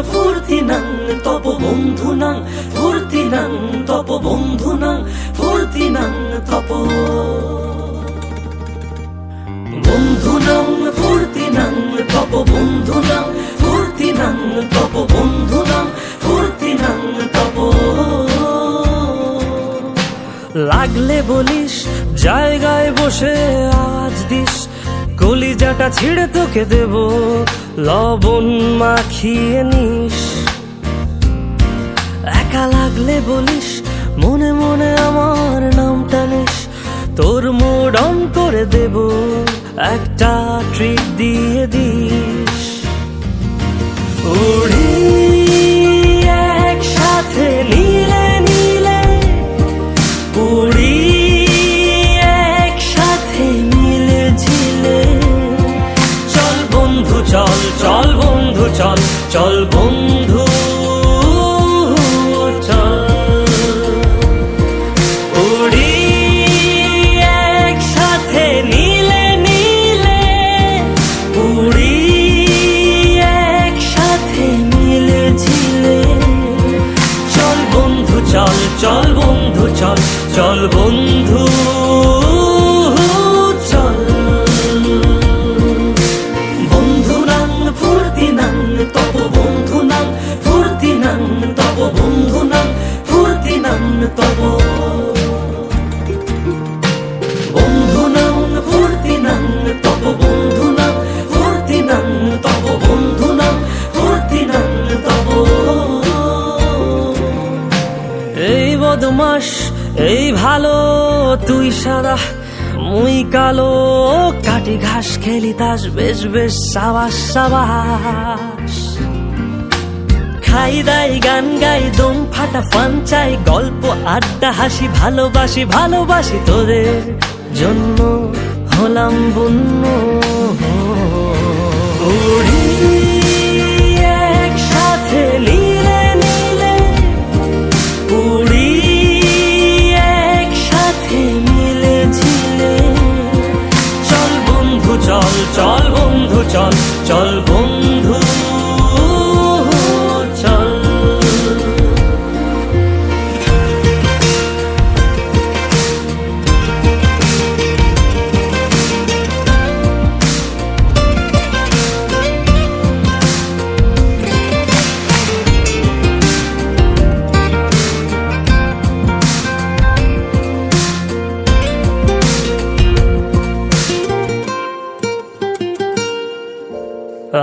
ফুর্তিনাং তপ বন্ধুনাং ফুর্তিনাং তপ বন্ধুনাং ফুর্তিনাং তপ বন্ধুনাং ফুর্তিনাং তপ বন্ধুনাং ফুর্তিনাং তপ বন্ধুনাং ফুর্তিনাং তপ লাগলে বলিস জায়গায় বসে আওয়াজ দিস কলিজাটা ছিঁড়ে তোকে দেব লবণ মাখিয়ে নিস একা লাগলে বলিস মনে মনে আমার নামটা নিস তোর মুড অন করে দেব একটা ট্রিট দিয়ে দিস উড়ি একসাথে নীলে নীলে উড়ি একসাথে মিলে ঝিলে চল বন্ধু চল চল বন্ধু চল চল বন্ধু চল উড়ি একসাথে নীলে নীলে উড়ি একসাথে মিলে ঝিলে চল বন্ধু চল চল বন্ধু চল চল বন্ধু চল বন্ধুনাং ফুর্তিনাং তপ বন্ধুনাং ফুর্তিনাং তপ বন্ধুনাং ফুর্তিনাং তপ বন্ধুনাং ফুর্তিনাং তপ বন্ধুনাং ফুর্তিনাং তপ বন্ধুনাং ফুর্তিনাং তপ এই বদমাস এই ভালো তুই সাদা মুই কালো কাটি ঘাস খেলি তাস বেশ বেশ সাবাস সাবাস খাই দাই গান গাই দম ফাটা ফান চাই গল্প আড্ডা হাসি ভালোবাসি ভালোবাসি তোদের জন্য হলাম বন্য উড়ি একসাথে নীলে নীলে উড়ি একসাথে মিলে ঝিলে চল বন্ধু চল চল বন্ধু চল চল বন্ধু চল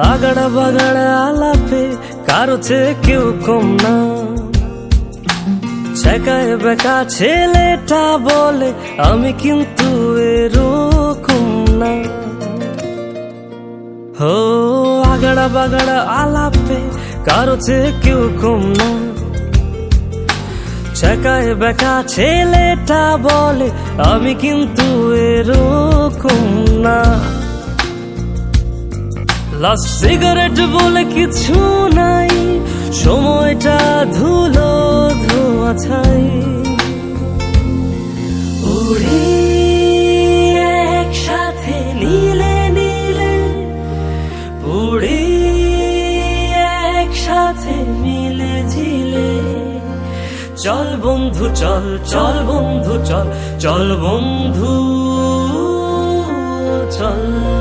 আগাড়া বাগাড়া আলাপে কারো চেয়ে কেউ কম না ছেকায় বেকা ছেলেটা বলে আমি কিন্তু এরকম না হো আগাড়া বাগাড়া আলাপে কারো চেয়ে কেউ কম না ছেকায় বেকা ছেলেটা বলে আমি কিন্তু এরকম না লাস্ট সিগারেট বলে কিছু নাই সময়টা ধুলো ধোয়া ছাই উড়ি একসাথে নীলে নীলে উড়ি একসাথে মিলে ঝিলে চল বন্ধু চল চল বন্ধু চল চল বন্ধু চল